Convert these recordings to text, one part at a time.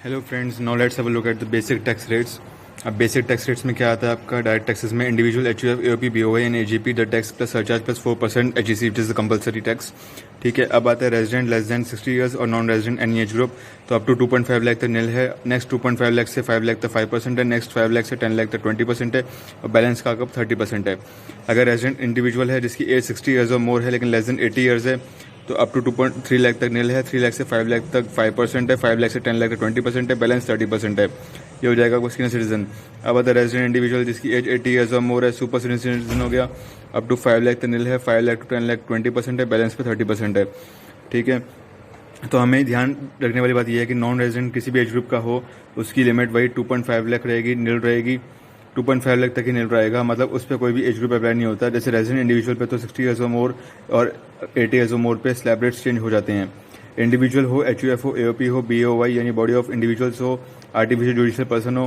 Hello friends, now let's have a look at the basic tax rates. अब basic tax rates में क्या आता है आपका डायरेक्ट टैक्सेस में individual HUF AOP BOI and AJP the tax plus surcharge plus 4% HEC which is the compulsory tax. ठीक है, अब आता है रेजिडेंट लेस देन 60 ईयर्स और non resident any age group. तो अप टू 2.5 लाख तक नील है, नेक्स्ट 2.5 लाख से 5 लाख तक 5% है, नेक्स्ट 5 लाख से 10 लाख तक 20% है और बैलेंस का कब 30% है। अगर रेजिडेंट इंडिविजुअल है जिसकी एज 60 ईयर्स और मोर है लेकिन लेस देन 80 ईयर्स है तो अप टू 2.3 लाख तक नील है, 3 लाख से 5 लाख तक 5% है, 5 लाख से 10 लाख तक 20% है, बैलेंस 30% है। ये हो जाएगा सीनियर सिटीजन। अब अदर रेजिडेंट इंडिविजुअल जिसकी एज 80 ईयर्स और मोर है, सुपर सीनियर सिटीजन हो गया, अप टू 5 लाख तक नील है, 5 लाख टू 10 लाख 20% है, बैलेंस पे 30% है। ठीक है, तो हमें ध्यान रखने वाली बात यह है कि नॉन रेजिडेंट किसी भी एज ग्रुप का हो उसकी लिमिट वही 2.5 लाख रहेगी, नील रहेगी, 2.5 लाख तक ही नील रहेगा। मतलब उस पर कोई भी एज ग्रुप अप्लाई नहीं होता। जैसे रेजिडेंट इंडिविजुअल पे तो 60 ईयर्स और मोर और 80 ईयर्स और मोर पे स्लैब रेट्स चेंज हो जाते हैं। इंडिविजुअल हो, एचयूएफ हो, एओपी हो, बीओवाई यानी बॉडी ऑफ इंडिविजुअल्स हो, आर्टिफिशियल जुडिशियल पर्सन हो,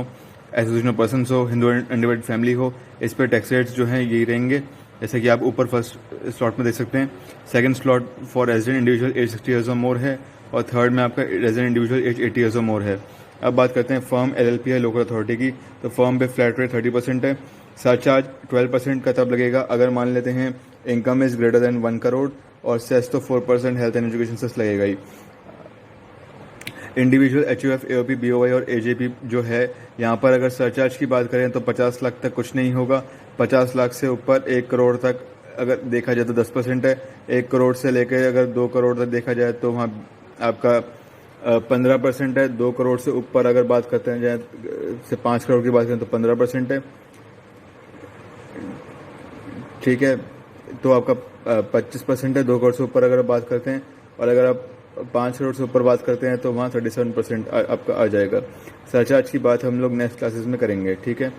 एसोसिएशन ऑफ पर्सन हो, हिंदू अनडिवाइडेड फैमिली हो, इस पर टैक्स रेट्स जो हैं यही रहेंगे। जैसे कि आप ऊपर फर्स्ट स्लॉट में देख सकते हैं। Second slot for resident individual age 60 years और मोर है और थर्ड में आपका रेजिडेंट इंडिविजुअल एज 80 ईयर्स और मोर है। अब बात करते हैं फर्म एलएलपी है लोकल अथॉरिटी की, तो फर्म पे फ्लैट रेट 30% है। सरचार्ज 12% का तब लगेगा अगर मान लेते हैं income is greater than 1 crore और सेस तो 4% हेल्थ एंड एजुकेशन सेस लगेगा ही। इंडिविजुअल एचयूएफ एओपी बीओवाई और एजेपी जो है यहाँ पर अगर सरचार्ज की बात करें तो 50 लाख तक कुछ नहीं होगा, 50 लाख से ऊपर 1 करोड़ तक अगर देखा जाए तो 10% है, 1 करोड़ से लेकर अगर 2 करोड़ तक देखा जाए तो वहाँ आपका 15% है, 2 करोड़ से ऊपर अगर बात करते हैं जाए से 5 करोड़ की बात करें तो 15% है। ठीक है, तो आपका 25% है 2 करोड़ से ऊपर अगर बात करते हैं, और अगर आप 5 करोड़ से ऊपर बात करते हैं तो वहाँ 37% आपका आ जाएगा। सरचार्ज की बात हम लोग नेक्स्ट क्लासेस में करेंगे। ठीक है,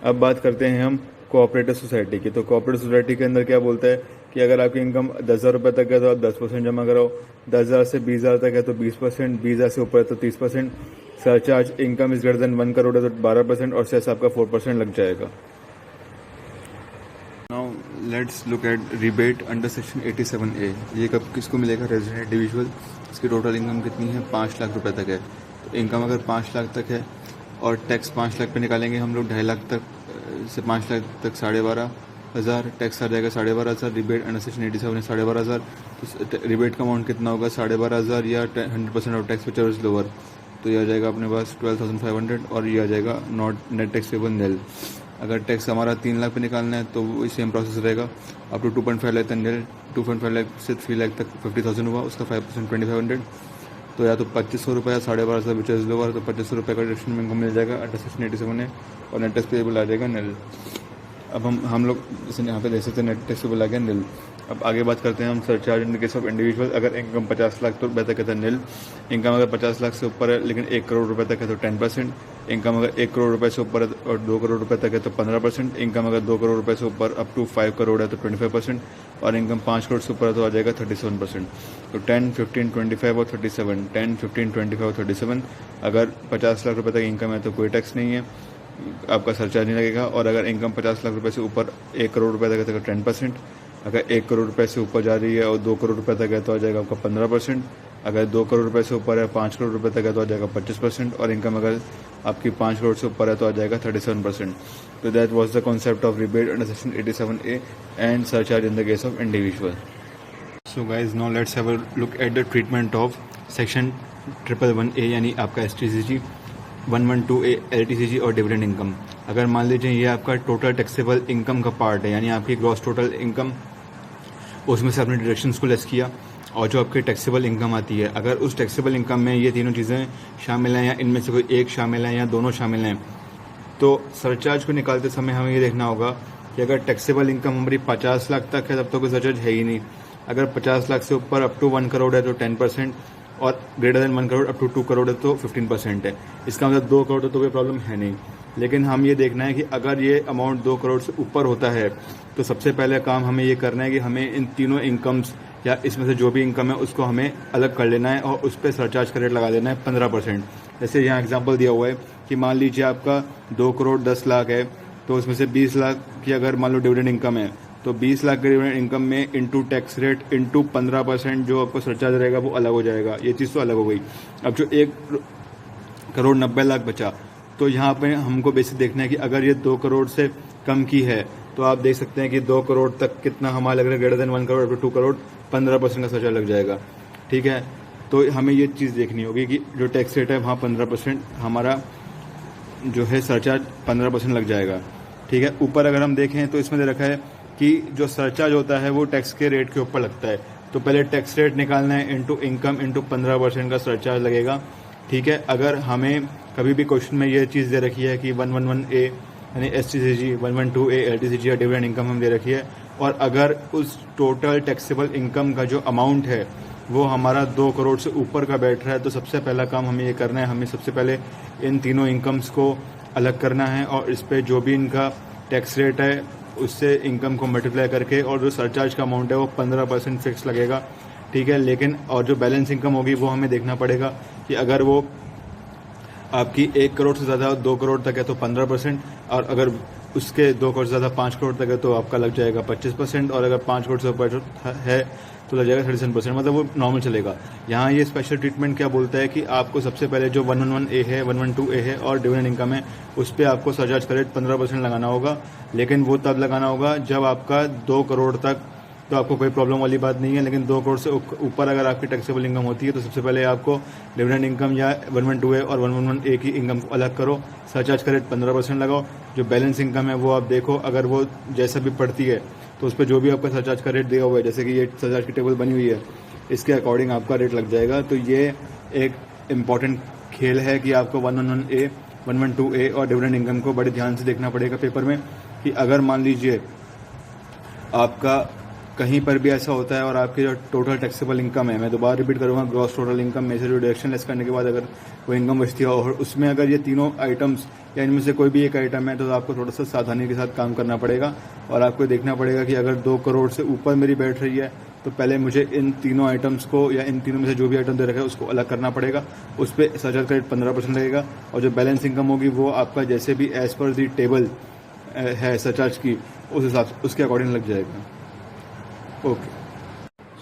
अब बात करते हैं हम कोऑपरेटिव सोसाइटी की। तो कोऑपरेटिव सोसाइटी के अंदर क्या बोलता है कि अगर आपकी इनकम 10,000 रुपये तक है तो आप 10% जमा कराओ, 10,000 से 20,000 तक है तो 20%, 20,000 से ऊपर है तो 30%। Surcharge income is greater than 1 crore है तो 12% और सेस आपका 4% लग जाएगा। Now let's look at rebate under section 87A। ये कब किसको मिलेगा? Resident individual. इसकी टोटल इनकम कितनी है? 5 लाख रुपए तक है। तो इनकम अगर 5 लाख तक है और टैक्स 5 लाख पे निकालेंगे हम लोग, 2.5 लाख तक से 5 लाख तक 12,500, टैक्स आ जाएगा 12,500। रिबेट अंडर सेक्शन 87 है 12,500। तो रिबेट का अमाउंट कितना होगा? 12,500 या 100% of tax which is lower, तो ये आ जाएगा अपने पास 12,500 और ये आ जाएगा नॉट नेट टैक्स पेबल नील। अगर टैक्स हमारा 3 लाख पे निकालना है तो वही सेम प्रोसेस रहेगा, अप टू 2.5 लाख तक नील, 2.5 लाख से 3 लाख तक 50,000 हुआ, उसका 5% 2,500। तो या तो 2,500 रुपये या 12,500 विच इज लोअर, तो 2,500 रुपये का डिडक्शन में मिल जाएगा अंडर सेक्शन 87 है और नेट टैक्स पेबल आ जाएगा नील। अब हम लोग जैसे यहाँ पे देख सकते हैं नेट टैक्स पेबल आ गया नील। अब आगे बात करते हैं हम surcharge in case of individual. अगर इनकम 50 लाख रुपये तक है तो नील, इनकम अगर 50 लाख से ऊपर है लेकिन 1 करोड़ रुपये तक है तो 10%, इनकम अगर 1 करोड़ रुपये से ऊपर है और 2 करोड़ रुपये तक है तो 15%, इनकम अगर 2 करोड़ रुपये से ऊपर अप टू 5 करोड़ है तो 25% और इनकम 5 करोड़ से ऊपर है तो आ जाएगा 37%। तो 10, 15, 25 और 37, 10, 15, 25 और 37। अगर 50 लाख रुपये तक इनकम है तो कोई टैक्स नहीं है, आपका सरचार्ज नहीं लगेगा। और अगर इनकम 50 लाख रुपये से ऊपर 1 करोड़ रुपये तक है तो 10%, अगर 1 करोड़ रुपये से ऊपर जा रही है और 2 करोड़ रुपये तक है तो आ जाएगा आपका 15%, अगर 2 करोड़ रुपये से ऊपर है 5 करोड़ रुपये तक है तो आ जाएगा 25% और इनकम अगर आपकी 5 करोड़ से ऊपर है तो आ जाएगा 37%। तो that was the concept of rebate under section 87A and surcharge in the case of individual. So guys now let's have a look at the treatment of section 111A यानी आपका STCG, 112A LTCG और dividend income. अगर मान लीजिए ये आपका total taxable income का part है यानी आपकी ग्रॉस टोटल इनकम, उसमें से आपने डिडक्शंस को लेस किया और जो आपकी टैक्सेबल इनकम आती है, अगर उस टैक्सेबल इनकम में ये तीनों चीज़ें शामिल हैं या इनमें से कोई एक शामिल है या दोनों शामिल हैं, तो सरचार्ज को निकालते समय हमें ये देखना होगा कि अगर टैक्सेबल इनकम हमारी 50 लाख तक है तब तो कोई सरचार्ज है ही नहीं। अगर 50 लाख से ऊपर अप टू 1 करोड़ है तो 10% और greater than 1 crore up to 2 crore है तो 15% है। इसका मतलब 2 करोड़ तो कोई प्रॉब्लम है नहीं। लेकिन हम ये देखना है कि अगर ये अमाउंट 2 करोड़ से ऊपर होता है तो सबसे पहले काम हमें ये करना है कि हमें इन तीनों इनकम्स या इसमें से जो भी इनकम है उसको हमें अलग कर लेना है और उस पर सरचार्ज का रेट लगा देना है 15%। जैसे यहाँ एग्जांपल दिया हुआ है कि मान लीजिए आपका 2 करोड़ 10 लाख है तो उसमें से 20 लाख की अगर मान लो डिविडेंड इनकम है तो 20 लाख के डिविडेंड इनकम में इंटू टैक्स रेट इंटू 15% जो आपको सरचार्ज रहेगा वो अलग हो जाएगा। ये चीज़ तो अलग हो गई। अब जो करोड़ 90 लाख बचा। तो यहाँ पे हमको बेसिक देखना है कि अगर ये 2 करोड़ से कम की है तो आप देख सकते हैं कि 2 करोड़ तक कितना हमारा लग रहा है, greater than 1 crore up to 2 crore 15% का सरचार्ज लग जाएगा। ठीक है, तो हमें ये चीज़ देखनी होगी कि जो टैक्स रेट है वहाँ 15% हमारा जो है सरचार्ज 15% लग जाएगा। ठीक है, ऊपर अगर हम देखें तो इसमें दे रखा है कि जो सरचार्ज होता है वो टैक्स के रेट के ऊपर लगता है। तो पहले टैक्स रेट निकालना है इंटू इनकम इंटू 15% का सरचार्ज लगेगा। ठीक है, अगर हमें कभी भी क्वेश्चन में ये चीज़ दे रखी है कि 111A यानी STCG, 112A LTCG या डिविडेंड इनकम हम दे रखी है, और अगर उस टोटल टैक्सेबल इनकम का जो अमाउंट है वो हमारा 2 करोड़ से ऊपर का बैठ रहा है, तो सबसे पहला काम हमें ये करना है, हमें सबसे पहले इन तीनों इनकम्स को अलग करना है और इस पर जो भी इनका टैक्स रेट है उससे इनकम को मल्टीप्लाई करके, और जो सरचार्ज का अमाउंट है वो 15% फिक्स लगेगा। ठीक है, लेकिन और जो बैलेंस इनकम होगी वो हमें देखना पड़ेगा कि अगर वो आपकी 1 करोड़ से ज़्यादा 2 करोड़ तक है तो 15%, और अगर उसके 2 करोड़ से ज़्यादा 5 करोड़ तक है तो आपका लग जाएगा 25%, और अगर 5 करोड़ से ऊपर है तो लग जाएगा 37%, मतलब वो नॉर्मल चलेगा। यहाँ ये स्पेशल ट्रीटमेंट क्या बोलता है कि आपको सबसे पहले जो 111A है, 112A है और डिविडेंड इनकम है उस पर आपको सरचार्ज का रेट 15% लगाना होगा, लेकिन वो तब लगाना होगा जब आपका 2 करोड़ तक, तो आपको कोई प्रॉब्लम वाली बात नहीं है। लेकिन 2 करोड़ से ऊपर अगर आपकी टैक्सेबल इनकम होती है तो सबसे पहले आपको डिविडेंड इनकम या 112A और 111A की इनकम को अलग करो, सरचार्ज का रेट 15% लगाओ, जो बैलेंस इनकम है वो आप देखो, अगर वो जैसा भी पड़ती है तो उस पर जो भी आपका सरचार्ज का रेट दिया हुआ है, जैसे कि ये सरचार्ज की टेबल बनी हुई है, इसके अकॉर्डिंग आपका रेट लग जाएगा। तो ये एक इम्पॉर्टेंट खेल है कि आपको 111A, 112A और डिविडेंड इनकम को बड़े ध्यान से देखना पड़ेगा पेपर में, कि अगर मान लीजिए आपका कहीं पर भी ऐसा होता है और आपकी जो टोटल टैक्सेबल इनकम है, मैं दोबारा रिपीट करूंगा, ग्रॉस टोटल इनकम में से जो डिडक्शन लेस करने के बाद अगर कोई इनकम बचती है और उसमें अगर ये तीनों आइटम्स या इनमें से कोई भी एक आइटम है, तो आपको थोड़ा सा सावधानी के साथ काम करना पड़ेगा और आपको देखना पड़ेगा कि अगर 2 करोड़ से ऊपर मेरी बैठ रही है तो पहले मुझे इन तीनों आइटम्स को या इन तीनों में से जो भी आइटम दे रखा है उसको अलग करना पड़ेगा, उस पर सरचार्ज का रेट 15% लगेगा, और जो बैलेंस इनकम होगी वो आपका जैसे भी एज पर दी टेबल है सरचार्ज की उस हिसाब से उसके अकॉर्डिंग लग जाएगा। Okay,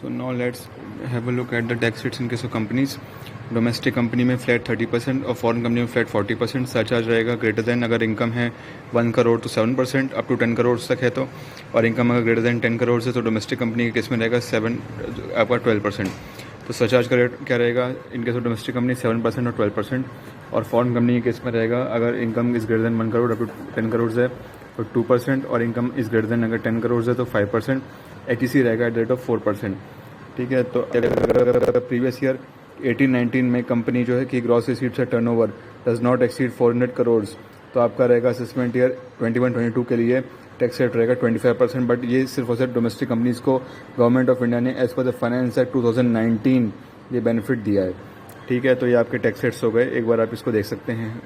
so now let's have a look at the tax rates in case of companies. Domestic company में फ्लैट 30% और फॉरेन कंपनी में फ्लैट 40% सरचार्ज रहेगा। ग्रेटर देन अगर इनकम है 1 करोड़ तो 7%, अप टू 10 करोड़ तक है तो, और इनकम अगर ग्रेटर देन 10 करोड़ से तो डोमेस्टिक कंपनी के केस में रहेगा आपका 12%। तो सरचार्ज का रेट क्या रहेगा in case of domestic company 7% और 12%, और फॉरेन कंपनी के केस में रहेगा अगर income is greater than 1 crore up to 10 crore है तो 2%, और इनकम इज ग्रेटर देन अगर 10 करोड़ है तो 5%। HEC रहेगा एट द रेट ऑफ 4%। ठीक है, तो अगर प्रीवियस ईयर 18-19 में कंपनी जो है कि ग्रॉस रिसीट्स है turnover does not exceed 400 crore, तो आपका रहेगा असेसमेंट ईयर 21-22 के लिए टैक्स रेट रहेगा 25%। बट ये सिर्फ और सिर्फ डोमेस्टिक कंपनीज को गवर्नमेंट ऑफ इंडिया ने as per the finance act 2019 ये बेनिफिट दिया है। ठीक है, तो ये आपके टैक्स रेट्स हो गए, एक बार आप इसको देख सकते हैं।